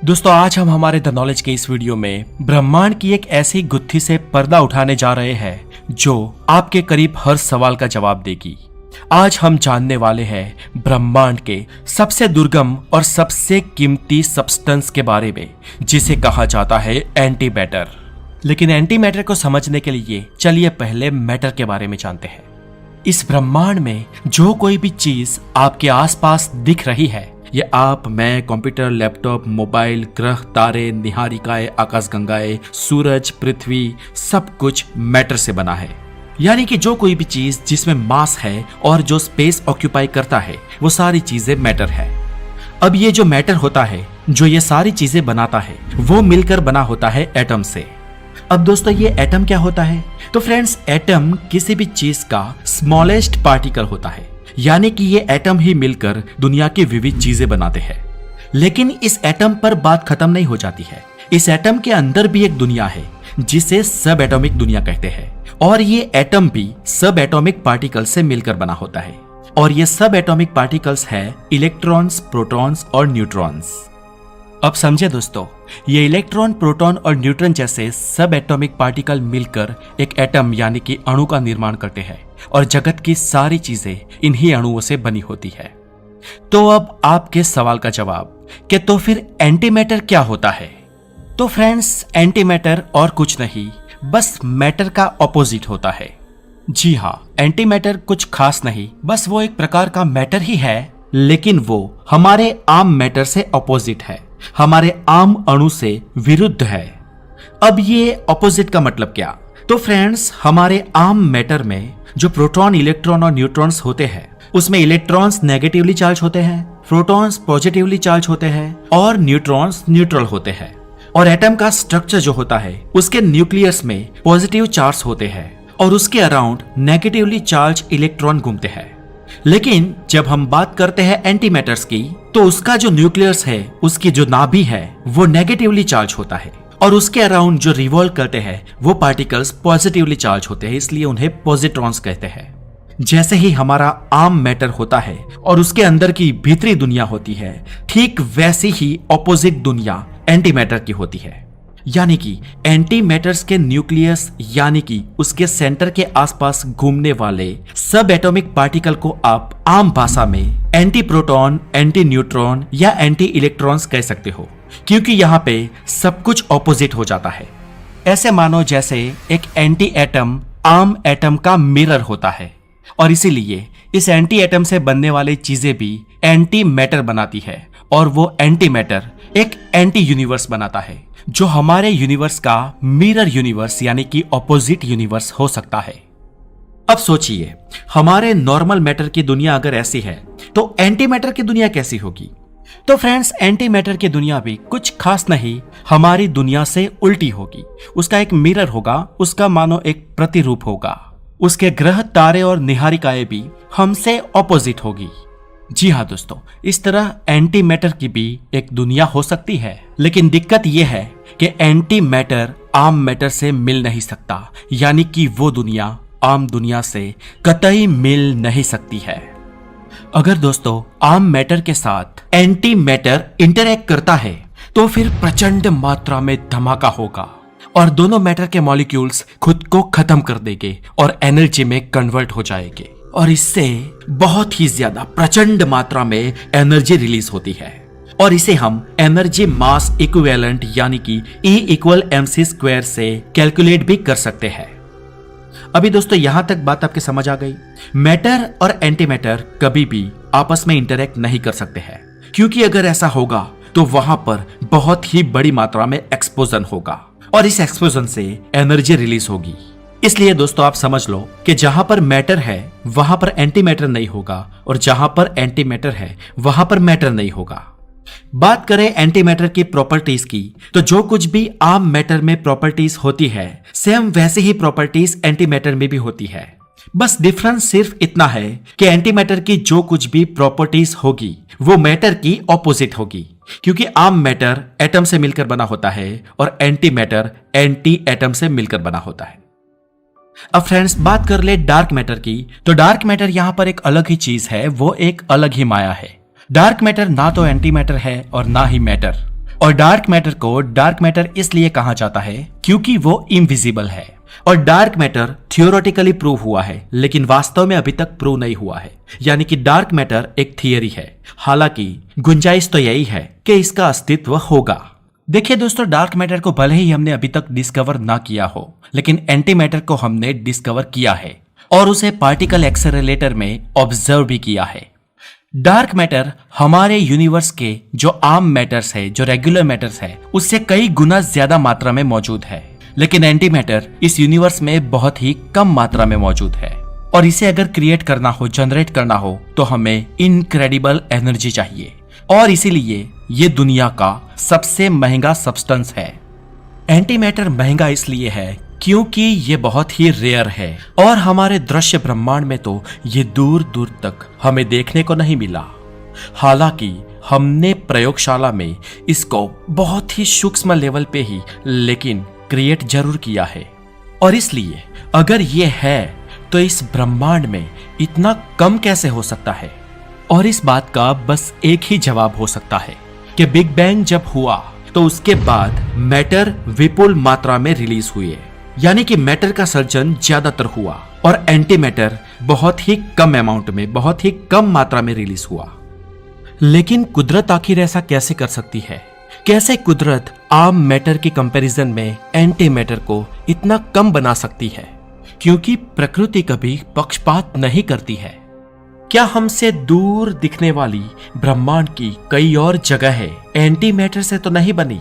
दोस्तों आज हम हमारे द नॉलेज के इस वीडियो में ब्रह्मांड की एक ऐसी गुत्थी से पर्दा उठाने जा रहे हैं जो आपके करीब हर सवाल का जवाब देगी। आज हम जानने वाले हैं ब्रह्मांड के सबसे दुर्गम और सबसे कीमती सब्सटेंस के बारे में जिसे कहा जाता है एंटी मैटर। लेकिन एंटी मैटर को समझने के लिए चलिए पहले मैटर के बारे में जानते हैं। इस ब्रह्मांड में जो कोई भी चीज आपके आसपास दिख रही है, ये आप, मैं, कंप्यूटर, लैपटॉप, मोबाइल, ग्रह, तारे, निहारिकाएं, आकाशगंगाएं, सूरज, पृथ्वी, सब कुछ मैटर से बना है। यानी कि जो कोई भी चीज जिसमें मास है और जो स्पेस ऑक्यूपाई करता है, वो सारी चीजें मैटर है। अब ये जो मैटर होता है, जो ये सारी चीजें बनाता है, वो मिलकर बना होता है एटम से। अब दोस्तों ये एटम क्या होता है? तो फ्रेंड्स, एटम किसी भी चीज का स्मॉलेस्ट पार्टिकल होता है। यानी कि ये एटम ही मिलकर दुनिया की विविध चीजें बनाते हैं। लेकिन इस एटम पर बात खत्म नहीं हो जाती है। इस एटम के अंदर भी एक दुनिया है जिसे सब एटॉमिक दुनिया कहते हैं, और ये एटम भी सब एटॉमिक पार्टिकल से मिलकर बना होता है। और ये सब एटॉमिक पार्टिकल्स है इलेक्ट्रॉन्स, प्रोटॉन्स और न्यूट्रॉन्स। अब समझे दोस्तों, ये इलेक्ट्रॉन, प्रोटॉन और न्यूट्रॉन जैसे सब एटॉमिक पार्टिकल मिलकर एक एटम यानी कि अणु का निर्माण करते हैं, और जगत की सारी चीजें इन्हीं अणुओं से बनी होती है। तो अब आपके सवाल का जवाब कि तो फिर एंटी मैटर क्या होता है? तो फ्रेंड्स, एंटी मैटर और कुछ नहीं, बस मैटर का ऑपोजिट होता है। जी हाँ, एंटी मैटर कुछ खास नहीं, बस वो एक प्रकार का मैटर ही है, लेकिन वो हमारे आम मैटर से ऑपोजिट है, हमारे आम अणु से विरुद्ध है। अब ये ऑपोजिट का मतलब क्या? तो फ्रेंड्स, हमारे आम मैटर में जो प्रोटॉन, इलेक्ट्रॉन और न्यूट्रॉन्स होते हैं, उसमें इलेक्ट्रॉन्स नेगेटिवली चार्ज होते हैं, प्रोटॉन्स पॉजिटिवली चार्ज होते हैं और न्यूट्रॉन्स न्यूट्रल होते हैं। और एटम का स्ट्रक्चर जो होता है, उसके न्यूक्लियस में पॉजिटिव चार्ज होते हैं और उसके अराउंड नेगेटिवली चार्ज इलेक्ट्रॉन घूमते हैं। लेकिन जब हम बात करते हैं एंटी मैटर्स की, तो उसका जो न्यूक्लियस है, उसकी जो नाभि है, वो नेगेटिवली चार्ज होता है और उसके अराउंड जो रिवॉल्व करते हैं वो पार्टिकल्स पॉजिटिवली चार्ज होते हैं, इसलिए उन्हें पॉजिट्रॉन्स कहते हैं। जैसे ही हमारा आम मैटर होता है और उसके अंदर की भीतरी दुनिया होती है, ठीक वैसी ही ऑपोजिट दुनिया एंटी मैटर की होती है। यानी कि एंटी मैटर्स के न्यूक्लियस यानी कि उसके सेंटर के आसपास घूमने वाले सब एटॉमिक पार्टिकल को आप आम भाषा में एंटी प्रोटॉन, एंटी न्यूट्रॉन या एंटी इलेक्ट्रॉन्स कह सकते हो, क्योंकि यहाँ पे सब कुछ ऑपोजिट हो जाता है। ऐसे मानो जैसे एक एंटी एटम आम एटम का मिरर होता है, और इसीलिए इस एंटी एटम से बनने वाली चीजें भी एंटी मैटर बनाती है, और वो एंटी मैटर एक एंटी यूनिवर्स बनाता है, जो हमारे यूनिवर्स का मिरर यूनिवर्स यानी कि ऑपोजिट यूनिवर्स हो सकता है। अब सोचिए, हमारे नॉर्मल मैटर की दुनिया अगर ऐसी है, तो एंटी मैटर की दुनिया कैसी होगी? तो फ्रेंड्स, एंटी मैटर की दुनिया भी कुछ खास नहीं, हमारी दुनिया से उल्टी होगी। उसका एक मिरर होगा, उसका मानो एक प्रतिरूप होगा। उसके ग्रह, तारे और निहारिकाएं भी हमसे ऑपोजिट होगी। जी हाँ दोस्तों, इस तरह एंटी मैटर की भी एक दुनिया हो सकती है। लेकिन दिक्कत यह है कि एंटी मैटर आम मैटर से मिल नहीं सकता, यानी कि वो दुनिया आम दुनिया से कतई मिल नहीं सकती है। अगर दोस्तों आम मैटर के साथ एंटी मैटर इंटरैक्ट करता है, तो फिर प्रचंड मात्रा में धमाका होगा और दोनों मैटर के मॉलिक्यूल्स खुद को खत्म कर देंगे और एनर्जी में कन्वर्ट हो जाएंगे, और इससे बहुत ही ज्यादा प्रचंड मात्रा में एनर्जी रिलीज होती है। और इसे हम एनर्जी मास इक्विवेलेंट यानी कि E=mc² से कैलकुलेट भी कर सकते हैं। अभी दोस्तों यहां तक बात आपके समझ आ गई। मैटर और एंटी मैटर कभी भी आपस में इंटरैक्ट नहीं कर सकते हैं, क्योंकि अगर ऐसा होगा तो वहां पर बहुत ही बड़ी मात्रा में एक्सप्लोजन होगा और इस एक्सप्लोजन से एनर्जी रिलीज होगी। इसलिए दोस्तों आप समझ लो कि जहां पर मैटर है वहां पर एंटी मैटर नहीं होगा, और जहां पर एंटी मैटर है वहां पर मैटर नहीं होगा। बात करें एंटी मैटर की प्रॉपर्टीज की, तो जो कुछ भी आम मैटर में प्रॉपर्टीज होती है, सेम वैसे ही प्रॉपर्टीज एंटी मैटर में भी होती है। बस डिफरेंस सिर्फ इतना है कि एंटी मैटर की जो कुछ भी प्रॉपर्टीज होगी वो मैटर की ऑपोजिट होगी, क्योंकि आम मैटर एटम से मिलकर बना होता है और एंटी मैटर एंटी एटम से मिलकर बना होता है। अब फ्रेंड्स बात कर ले डार्क मैटर की, तो डार्क मैटर यहां पर एक अलग ही चीज है, वो एक अलग ही माया है। डार्क मैटर ना तो एंटी मैटर है और ना ही मैटर, और डार्क मैटर को डार्क मैटर इसलिए कहा जाता है क्योंकि वो इनविजिबल है। और डार्क मैटर थियोरेटिकली प्रूव हुआ है, लेकिन वास्तव में अभी तक प्रूव नहीं हुआ है। यानी कि डार्क मैटर एक थियरी है, हालांकि गुंजाइश तो यही है कि इसका अस्तित्व होगा। देखिए दोस्तों, डार्क मैटर को भले ही हमने अभी तक डिस्कवर ना किया हो, लेकिन एंटी मैटर को हमने डिस्कवर किया है और उसे पार्टिकल एक्सेलरेटर में ऑब्जर्व भी किया है। डार्क मैटर हमारे यूनिवर्स के जो आम मैटर्स है, जो रेगुलर मैटर्स है, उससे कई गुना ज्यादा मात्रा में मौजूद है। लेकिन एंटी मैटर इस यूनिवर्स में बहुत ही कम मात्रा में मौजूद है और इसे अगर क्रिएट करना हो, जनरेट करना हो, तो हमें इनक्रेडिबल एनर्जी चाहिए और इसीलिए ये दुनिया का सबसे महंगा सब्सटेंस है। एंटी मैटर महंगा इसलिए है क्योंकि ये बहुत ही रेयर है और हमारे दृश्य ब्रह्मांड में तो ये दूर दूर तक हमें देखने को नहीं मिला। हालांकि हमने प्रयोगशाला में इसको बहुत ही सूक्ष्म लेवल पे ही लेकिन क्रिएट जरूर किया है। और इसलिए अगर ये है तो इस ब्रह्मांड में इतना कम कैसे हो सकता है? और इस बात का बस एक ही जवाब हो सकता है कि बिग बैंग जब हुआ तो उसके बाद मैटर विपुल मात्रा में रिलीज हुए, यानी कि मैटर का सर्जन ज्यादातर हुआ और एंटी मैटर बहुत ही कम अमाउंट में, बहुत ही कम मात्रा में रिलीज हुआ। लेकिन कुदरत आखिर ऐसा कैसे कर सकती है? कैसे कुदरत आम मैटर के कंपैरिजन में एंटी मैटर को इतना कम बना सकती है? क्योंकि प्रकृति कभी पक्षपात नहीं करती है। क्या हमसे दूर दिखने वाली ब्रह्मांड की कई और जगह एंटी मैटर से तो नहीं बनी?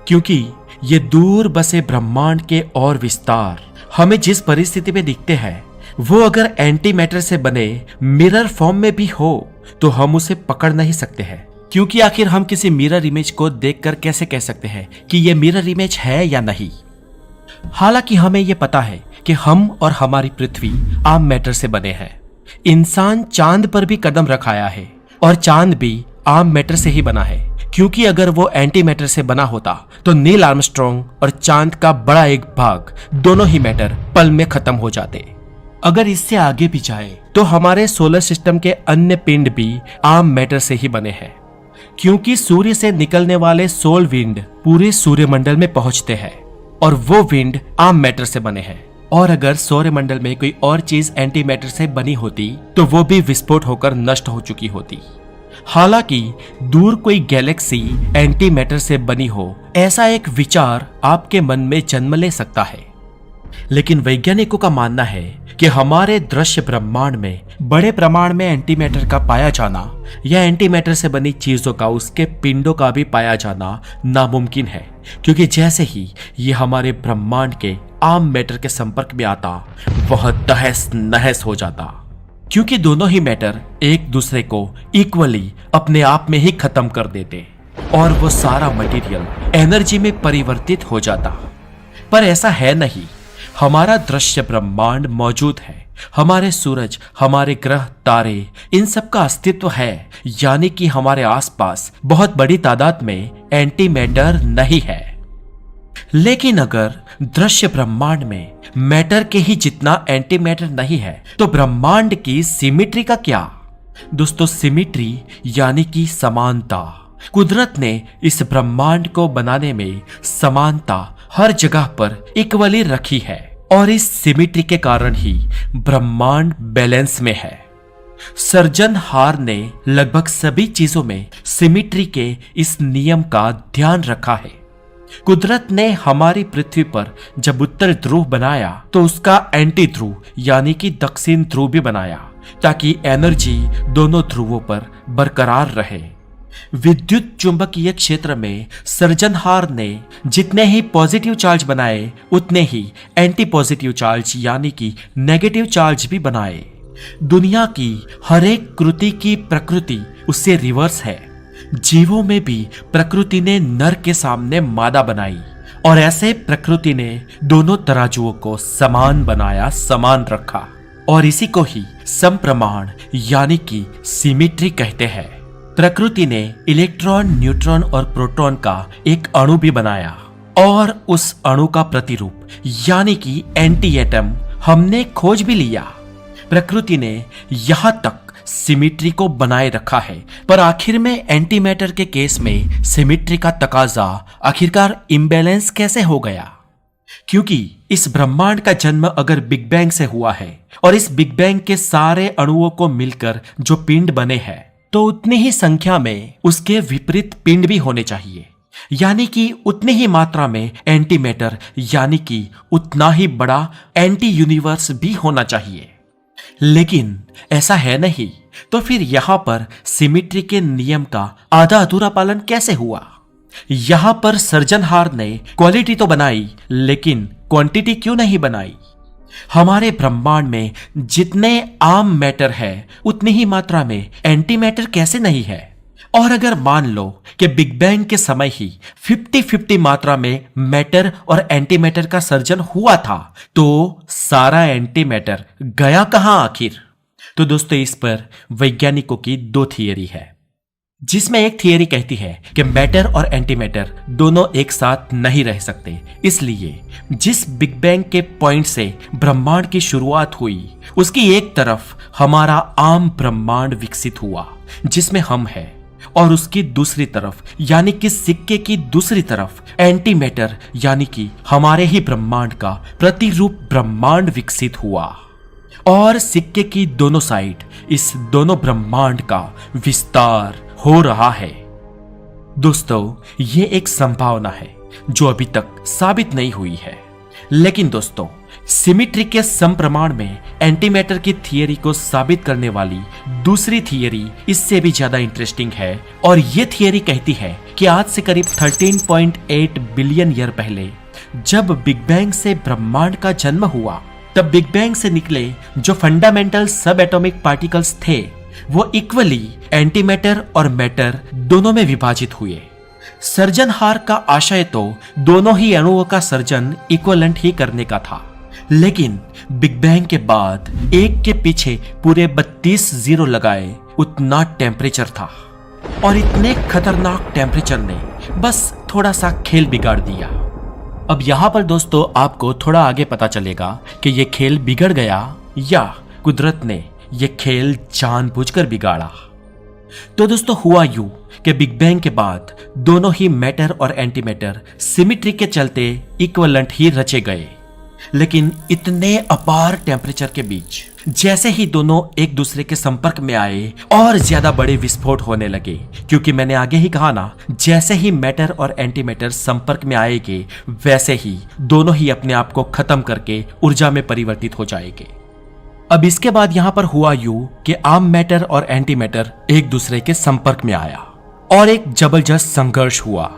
क्योंकि ये दूर बसे ब्रह्मांड के और विस्तार हमें जिस परिस्थिति में दिखते हैं, वो अगर एंटी मैटर से बने मिरर फॉर्म में भी हो तो हम उसे पकड़ नहीं सकते हैं। क्योंकि आखिर हम किसी मिरर इमेज को देखकर कैसे कह सकते हैं कि यह मिरर इमेज है या नहीं? हालांकि हमें यह पता है कि हम और हमारी पृथ्वी आम मैटर से बने हैं। इंसान चांद पर भी कदम रखाया है और चांद भी आम मैटर से ही बना है, क्योंकि अगर वो एंटी मैटर से बना होता तो नील आर्मस्ट्रॉन्ग और चांद का बड़ा एक भाग दोनों ही मैटर पल में खत्म हो जाते। अगर इससे आगे भी जाए तो हमारे सोलर सिस्टम के अन्य पिंड भी आम मैटर से ही बने हैं, क्योंकि सूर्य से निकलने वाले सोल विंड पूरे सूर्यमंडल में पहुंचते हैं और वो विंड आम मैटर से बने हैं। और अगर सौरमंडल में कोई और चीज एंटी मैटर से बनी होती तो वो भी विस्फोट होकर नष्ट हो चुकी होती। हालांकि दूर कोई गैलेक्सी एंटी मैटर से बनी हो, ऐसा एक विचार आपके मन में जन्म ले सकता है। लेकिन वैज्ञानिकों का मानना है कि हमारे दृश्य ब्रह्मांड में बड़े प्रमाण में एंटी मैटर का पाया जाना या एंटी मैटर से बनी चीजों का, उसके पिंडों का भी पाया जाना नामुमकिन है, क्योंकि जैसे ही ये हमारे ब्रह्मांड के आम मैटर के संपर्क में आता वह तहस नहस हो जाता, क्योंकि दोनों ही मैटर एक दूसरे को इक्वली अपने आप में ही खत्म कर देते और वो सारा मटेरियल एनर्जी में परिवर्तित हो जाता। पर ऐसा है नहीं। हमारा दृश्य ब्रह्मांड मौजूद है, हमारे सूरज, हमारे ग्रह, तारे, इन सब का अस्तित्व है, यानी कि हमारे आसपास बहुत बड़ी तादाद में एंटी मैटर नहीं है। लेकिन अगर दृश्य ब्रह्मांड में मैटर के ही जितना एंटी मैटर नहीं है तो ब्रह्मांड की सिमिट्री का क्या? दोस्तों, सिमिट्री यानी कि समानता। कुदरत ने इस ब्रह्मांड को बनाने में समानता हर जगह पर इक्वली रखी है और इस सिमिट्री के कारण ही ब्रह्मांड बैलेंस में है। सर्जनहार ने लगभग सभी चीजों में सिमिट्री के इस नियम का ध्यान रखा है। कुदरत ने हमारी पृथ्वी पर जब उत्तर ध्रुव बनाया तो उसका एंटी ध्रुव यानी कि दक्षिण ध्रुव भी बनाया, ताकि एनर्जी दोनों ध्रुवों पर बरकरार रहे। विद्युत चुंबकीय क्षेत्र में सर्जनहार ने जितने ही पॉजिटिव चार्ज बनाए उतने ही एंटी पॉजिटिव चार्ज यानी कि नेगेटिव चार्ज भी बनाए। दुनिया की हर एक कृति की प्रकृति उससे रिवर्स है। जीवों में भी प्रकृति ने नर के सामने मादा बनाई और ऐसे प्रकृति ने दोनों तराजुओं को समान बनाया, समान रखा, और इसी को ही समप्रमाण यानी कि सिमिट्री कहते हैं। प्रकृति ने इलेक्ट्रॉन, न्यूट्रॉन और प्रोटॉन का एक अणु भी बनाया और उस अणु का प्रतिरूप यानी कि एंटी एटम हमने खोज भी लिया। प्रकृति ने यहां तक सिमिट्री को बनाए रखा है। पर आखिर में एंटी मैटर के केस में सिमिट्री का तकाजा आखिरकार इम्बैलेंस कैसे हो गया? क्योंकि इस ब्रह्मांड का जन्म अगर बिग बैंग से हुआ है और इस बिग बैंग के सारे अणुओं को मिलकर जो पिंड बने हैं, तो उतनी ही संख्या में उसके विपरीत पिंड भी होने चाहिए, यानी कि उतनी ही मात्रा में एंटी मैटर, यानी कि उतना ही बड़ा एंटी यूनिवर्स भी होना चाहिए। लेकिन ऐसा है नहीं, तो फिर यहां पर सिमिट्री के नियम का आधा अधूरा पालन कैसे हुआ? यहां पर सर्जनहार ने क्वालिटी तो बनाई, लेकिन क्वांटिटी क्यों नहीं बनाई? हमारे ब्रह्मांड में जितने आम मैटर है उतनी ही मात्रा में एंटी मैटर कैसे नहीं है? और अगर मान लो कि बिग बैंग के समय ही 50-50 मात्रा में मैटर और एंटी मैटर का सर्जन हुआ था, तो सारा एंटी मैटर गया कहां आखिर? तो दोस्तों, इस पर वैज्ञानिकों की दो थियरी है, जिसमें एक थियरी कहती है कि मैटर और एंटी मैटर दोनों एक साथ नहीं रह सकते। इसलिए जिस बिग बैंग के पॉइंट से ब्रह्मांड की शुरुआत हुई, उसकी एक तरफ हमारा आम ब्रह्मांड विकसित हुआ जिसमें हम हैं, और उसकी दूसरी तरफ, यानी कि सिक्के की दूसरी तरफ, एंटी मैटर यानी कि हमारे ही ब्रह्मांड का प्रतिरूप ब्रह्मांड विकसित हुआ। और सिक्के की दोनों साइड इस दोनों ब्रह्मांड का विस्तार हो रहा है। दोस्तों, ये एक संभावना है जो अभी तक साबित नहीं हुई है। लेकिन दोस्तों, सिमिट्री के समप्रमाण में एंटी मैटर की थियरी को साबित करने वाली दूसरी थियरी इससे भी ज्यादा इंटरेस्टिंग है। और ये थियरी कहती है कि आज से करीब 13.8 बिलियन ईयर पहले जब बिग बैंग से ब्रह्मांड का जन्म हुआ, तब बिग बैंग से निकले जो फंडामेंटल सब एटॉमिक पार्टिकल्स थे, वो इक्वली एंटी मैटर और मैटर दोनों में विभाजित हुए। सर्जनहार का आशय तो दोनों ही अणुओं का सर्जन इक्वलेंट ही करने का था, लेकिन बिग बैंग के बाद एक के पीछे पूरे 32 जीरो लगाए उतना टेम्परेचर था, और इतने खतरनाक टेम्परेचर ने बस थोड़ा सा खेल बिगाड़ दिया। अब यहां पर दोस्तों आपको थोड़ा आगे पता चलेगा कि ये खेल बिगड़ गया या कुदरत ने ये खेल जानबूझकर बिगाड़ा। तो दोस्तों, हुआ यूं कि बिग बैंग के बाद दोनों ही मैटर और एंटी मैटर सिमिट्री के चलते इक्वलेंट ही रचे गए। लेकिन इतने अपार टेम्परेचर के बीच जैसे ही दोनों एक दूसरे के संपर्क में आए और ज्यादा बड़े विस्फोट होने लगे, क्योंकि मैंने आगे ही कहा ना, जैसे ही मैटर और एंटी मैटर संपर्क में आएंगे वैसे ही दोनों ही अपने आप को खत्म करके ऊर्जा में परिवर्तित हो जाएंगे। अब इसके बाद यहां पर हुआ यूं कि आम मैटर और एंटी मैटर एक दूसरे के संपर्क में आया और एक जबरदस्त संघर्ष हुआ।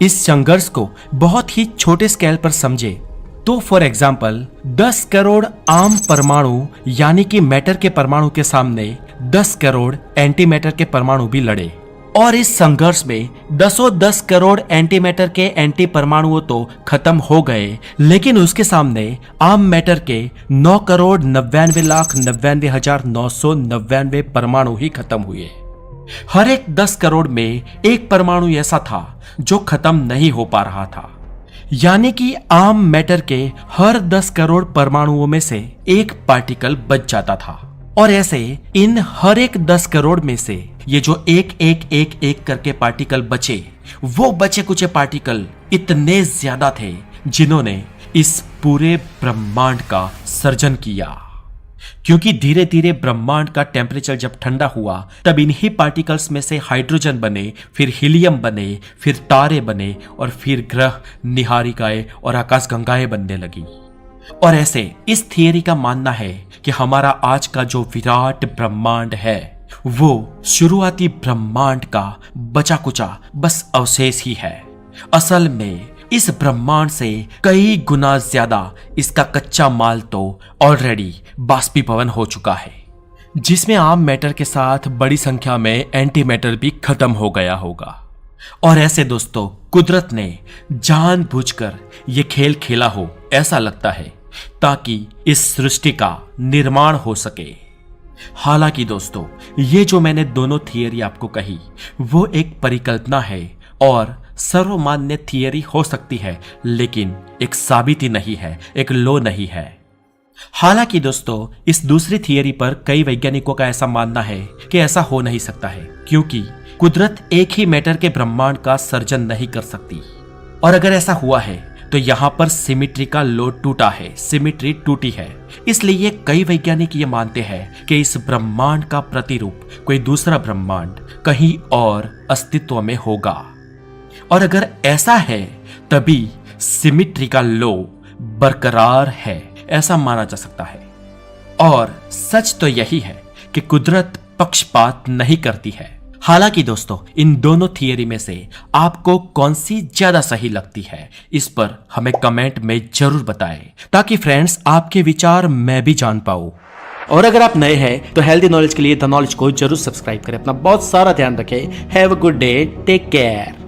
इस संघर्ष को बहुत ही छोटे स्केल पर समझे तो फॉर एग्जाम्पल 10 करोड़ आम परमाणु यानी कि मैटर के परमाणु के सामने 10 करोड़ एंटी मैटर के परमाणु भी लड़े, और इस संघर्ष में 10 करोड़ एंटी मैटर के एंटी परमाणुओं तो खत्म हो गए, लेकिन उसके सामने आम मैटर के 9,99,99,999 परमाणु ही खत्म हुए। हर एक 10 करोड़ में एक परमाणु ऐसा था जो खत्म नहीं हो पा रहा था, यानी कि आम मैटर के हर 10 करोड़ परमाणुओं में से एक पार्टिकल बच जाता था। और ऐसे इन हर एक 10 करोड़ में से ये जो एक करके पार्टिकल बचे, वो बचे कुचे पार्टिकल इतने ज्यादा थे जिन्होंने इस पूरे ब्रह्मांड का सर्जन किया। क्योंकि धीरे धीरे ब्रह्मांड का टेम्परेचर जब ठंडा हुआ, तब इन्हीं पार्टिकल्स में से हाइड्रोजन बने, फिर हीलियम बने, फिर तारे बने, और फिर ग्रह, निहारिकाएं और आकाशगंगाएं बनने लगी। और ऐसे इस थियरी का मानना है कि हमारा आज का जो विराट ब्रह्मांड है वो शुरुआती ब्रह्मांड का बचा कुचा बस अवशेष ही है। असल में इस ब्रह्मांड से कई गुना ज्यादा इसका कच्चा माल तो ऑलरेडी बाष्पीभवन हो चुका है, जिसमें आम मैटर के साथ बड़ी संख्या में एंटी मैटर भी खत्म हो गया होगा। और ऐसे दोस्तों, कुदरत ने जानबूझकर ये खेल खेला हो ऐसा लगता है, ताकि इस सृष्टि का निर्माण हो सके। हालांकि दोस्तों, ये जो मैंने दोनों थियरी आपको कही वो एक परिकल्पना है और सर्वमान्य थियरी हो सकती है, लेकिन एक साबिती नहीं है, एक लॉ नहीं है। हालांकि दोस्तों इस दूसरी थियरी पर कई वैज्ञानिकों का ऐसा मानना है कि ऐसा हो नहीं सकता है, क्योंकि कुदरत एक ही मैटर के ब्रह्मांड का सर्जन नहीं कर सकती। और अगर ऐसा हुआ है तो यहाँ पर सिमिट्री का लो टूटा है, सिमिट्री टूटी है। इसलिए कई वैज्ञानिक ये मानते हैं कि इस ब्रह्मांड का प्रतिरूप कोई दूसरा ब्रह्मांड कहीं और अस्तित्व में होगा। और अगर ऐसा है तभी सिमिट्री का लो बरकरार है, ऐसा माना जा सकता है। और सच तो यही है कि कुदरत पक्षपात नहीं करती है। हालांकि दोस्तों इन दोनों थियरी में से आपको कौन सी ज्यादा सही लगती है, इस पर हमें कमेंट में जरूर बताएं, ताकि फ्रेंड्स आपके विचार मैं भी जान पाऊं। और अगर आप नए हैं तो हेल्दी नॉलेज के लिए द नॉलेज को जरूर सब्सक्राइब करें। अपना बहुत सारा ध्यान रखें। Have a good day, take care.